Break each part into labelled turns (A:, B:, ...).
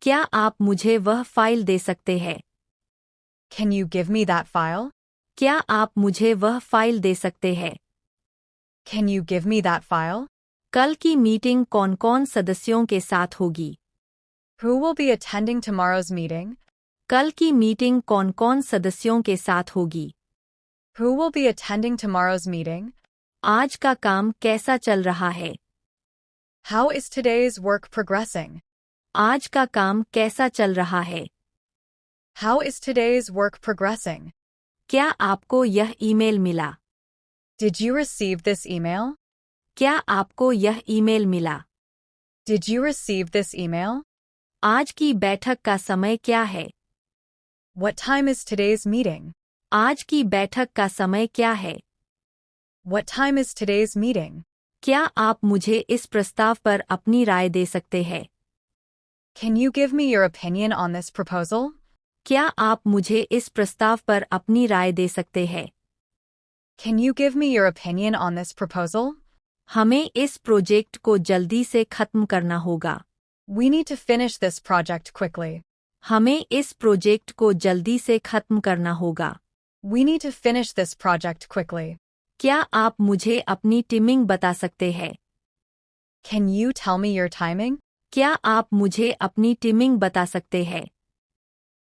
A: क्या आप मुझे वह फाइल दे सकते हैं?
B: Can you give me that file?
A: क्या आप मुझे वह फाइल दे सकते हैं?
B: Can you give me that file?
A: कल की मीटिंग कौन-कौन सदस्यों के साथ होगी?
B: Who will be attending tomorrow's meeting?
A: कल की मीटिंग कौन-कौन सदस्यों के साथ होगी?
B: Who will be attending tomorrow's meeting?
A: आज का काम कैसा चल रहा है?
B: How is today's work progressing?
A: आज का काम कैसा चल रहा है?
B: How is today's work progressing?
A: क्या आपको यह ईमेल मिला?
B: Did you receive this email?
A: क्या आपको यह ईमेल मिला?
B: Did you receive this email?
A: आज की बैठक का समय क्या है?
B: What time is today's meeting?
A: आज की बैठक का समय क्या है?
B: What time is today's meeting?
A: क्या आप मुझे इस प्रस्ताव पर अपनी राय दे सकते हैं?
B: Can you give me your opinion on this proposal?
A: क्या आप मुझे इस प्रस्ताव पर अपनी राय दे सकते हैं?
B: Can you give me your opinion on this proposal?
A: हमें इस प्रोजेक्ट को जल्दी से खत्म करना होगा।
B: We need to finish this project quickly.
A: हमें इस प्रोजेक्ट को जल्दी से खत्म करना होगा।
B: We need to finish this project quickly.
A: क्या आप मुझे अपनी टाइमिंग बता सकते हैं?
B: Can you tell me your timing?
A: क्या आप मुझे अपनी टाइमिंग बता सकते हैं?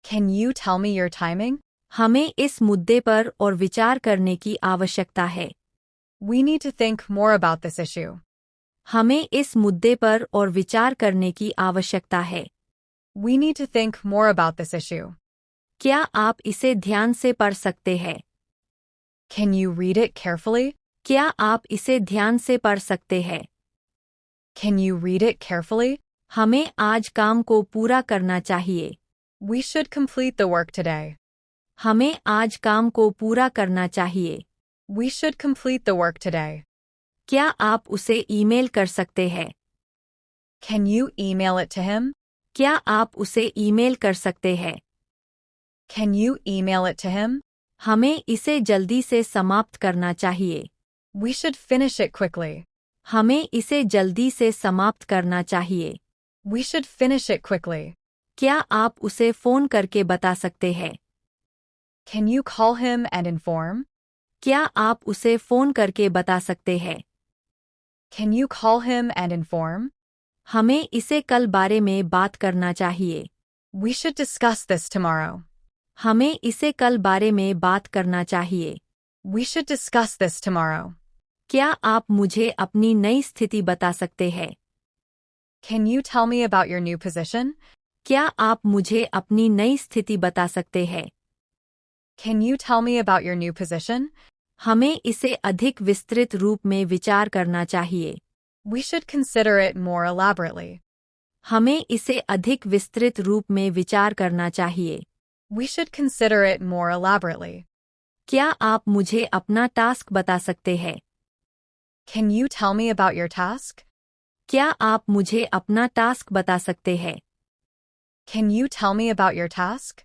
B: Can you tell me your timing?
A: हमें इस मुद्दे पर और विचार करने की आवश्यकता है।
B: We need to think more about this issue.
A: हमें इस मुद्दे पर और विचार करने की आवश्यकता है।
B: We need to think more about this issue.
A: क्या आप इसे ध्यान से पढ़ सकते हैं?
B: Can you read it carefully?
A: क्या आप इसे ध्यान से पढ़ सकते हैं?
B: Can you read it carefully?
A: हमें आज काम को पूरा करना चाहिए।
B: We should complete the work today.
A: हमें आज काम को पूरा करना चाहिए।
B: We should complete the work today.
A: क्या आप उसे ईमेल कर सकते हैं?
B: Can you email it to him?
A: क्या आप उसे ईमेल कर सकते हैं?
B: Can you email it to him?
A: हमें इसे जल्दी से समाप्त करना चाहिए।
B: We should finish it quickly.
A: हमें इसे जल्दी से समाप्त करना चाहिए।
B: We should finish it quickly.
A: क्या आप उसे फ़ोन करके बता सकते हैं?
B: Can you call him and inform?
A: क्या आप उसे फ़ोन करके बता सकते हैं?
B: Can you call him and inform?
A: हमें इसे कल बारे में बात करना चाहिए।
B: We should discuss this tomorrow.
A: हमें इसे कल बारे में बात करना चाहिए।
B: We should discuss this tomorrow.
A: क्या आप मुझे अपनी नई स्थिति बता सकते हैं?
B: Can you tell me about your new position?
A: क्या आप मुझे अपनी नई स्थिति बता सकते हैं?
B: Can you tell me about your new position?
A: हमें इसे अधिक विस्तृत रूप में विचार करना चाहिए।
B: We should consider it more elaborately.
A: हमें इसे अधिक विस्तृत रूप में विचार करना चाहिए।
B: We should consider it more elaborately.
A: क्या आप मुझे अपना टास्क बता सकते हैं?
B: Can you tell me about your task?
A: क्या आप मुझे अपना टास्क बता सकते हैं?
B: Can you tell me about your task?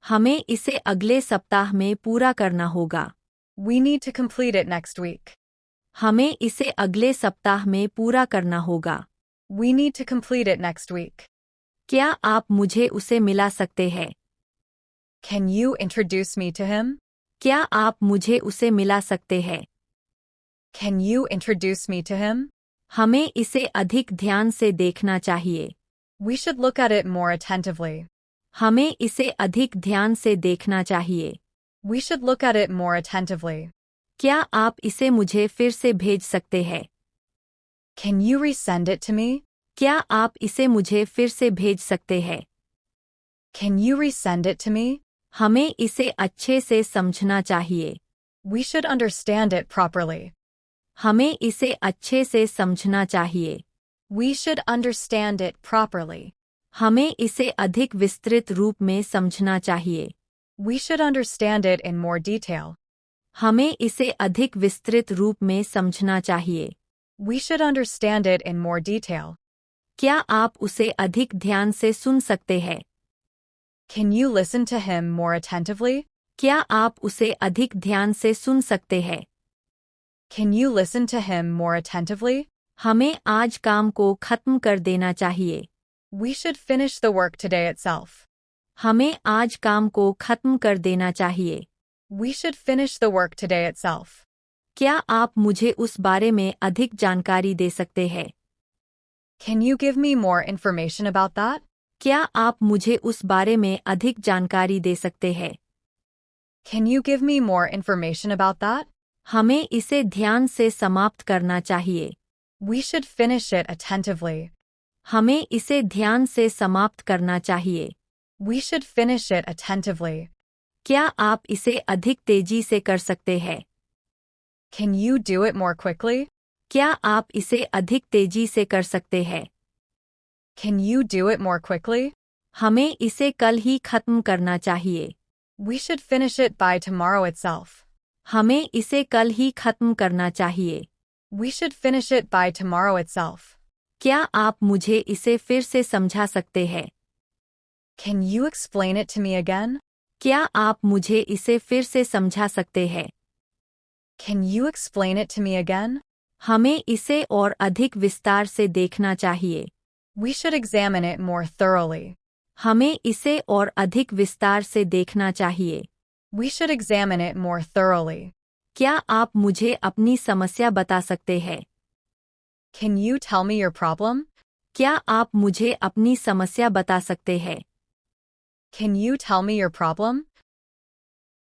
A: हमें इसे अगले सप्ताह में पूरा करना होगा।
B: We need to complete it next week.
A: हमें इसे अगले सप्ताह में पूरा करना होगा।
B: We need to complete it next week.
A: क्या आप मुझे उसे मिला सकते हैं?
B: Can you introduce me to him?
A: क्या आप मुझे उसे मिला सकते हैं?
B: Can you introduce me to him?
A: हमें इसे अधिक ध्यान से देखना चाहिए।
B: We should look at it more attentively.
A: हमें इसे अधिक ध्यान से देखना चाहिए।
B: We should look at it more attentively.
A: क्या आप इसे मुझे फिर से भेज सकते हैं?
B: Can you resend it to me?
A: क्या आप इसे मुझे फिर से भेज सकते हैं?
B: Can you resend it to me?
A: हमें इसे अच्छे से समझना चाहिए।
B: We should understand it properly.
A: हमें इसे अच्छे से समझना चाहिए।
B: We should understand it properly.
A: हमें इसे अधिक विस्तृत रूप में समझना चाहिए।
B: We should understand it in more detail.
A: हमें इसे अधिक विस्तृत रूप में समझना चाहिए।
B: We should understand it in more detail.
A: क्या आप उसे अधिक ध्यान से सुन सकते हैं?
B: Can you listen to him more attentively?
A: क्या आप उसे अधिक ध्यान से सुन सकते हैं?
B: Can you listen to him more attentively?
A: हमें आज काम को खत्म कर देना चाहिए।
B: We should finish the work today itself.
A: हमें आज काम को खत्म कर देना चाहिए।
B: We should finish the work today itself.
A: क्या आप मुझे उस बारे में अधिक जानकारी दे सकते हैं?
B: Can you give me more information about that?
A: क्या आप मुझे उस बारे में अधिक जानकारी दे सकते हैं?
B: Can you give me more information about that?
A: हमें इसे ध्यान से समाप्त करना चाहिए।
B: We should finish it attentively.
A: हमें इसे ध्यान से समाप्त करना चाहिए।
B: We should finish it attentively.
A: क्या आप इसे अधिक तेजी से कर सकते हैं?
B: Can you do it more quickly?
A: क्या आप इसे अधिक तेजी से कर सकते हैं?
B: Can you do it more quickly?
A: हमें इसे कल ही खत्म करना चाहिए।
B: We should finish it by tomorrow itself.
A: हमें इसे कल ही खत्म करना चाहिए।
B: We should finish it by tomorrow itself.
A: क्या आप मुझे इसे फिर से समझा सकते हैं?
B: Can you explain it to me again?
A: क्या आप मुझे इसे फिर से समझा सकते हैं?
B: Can you explain it to me again?
A: हमें इसे और अधिक विस्तार से देखना चाहिए।
B: We should examine it more thoroughly.
A: हमें इसे और अधिक विस्तार से देखना चाहिए।
B: We should examine it more thoroughly.
A: क्या आप मुझे अपनी समस्या बता सकते हैं?
B: Can you tell me your problem?
A: क्या आप मुझे अपनी समस्या बता सकते हैं?
B: Can you tell me your problem?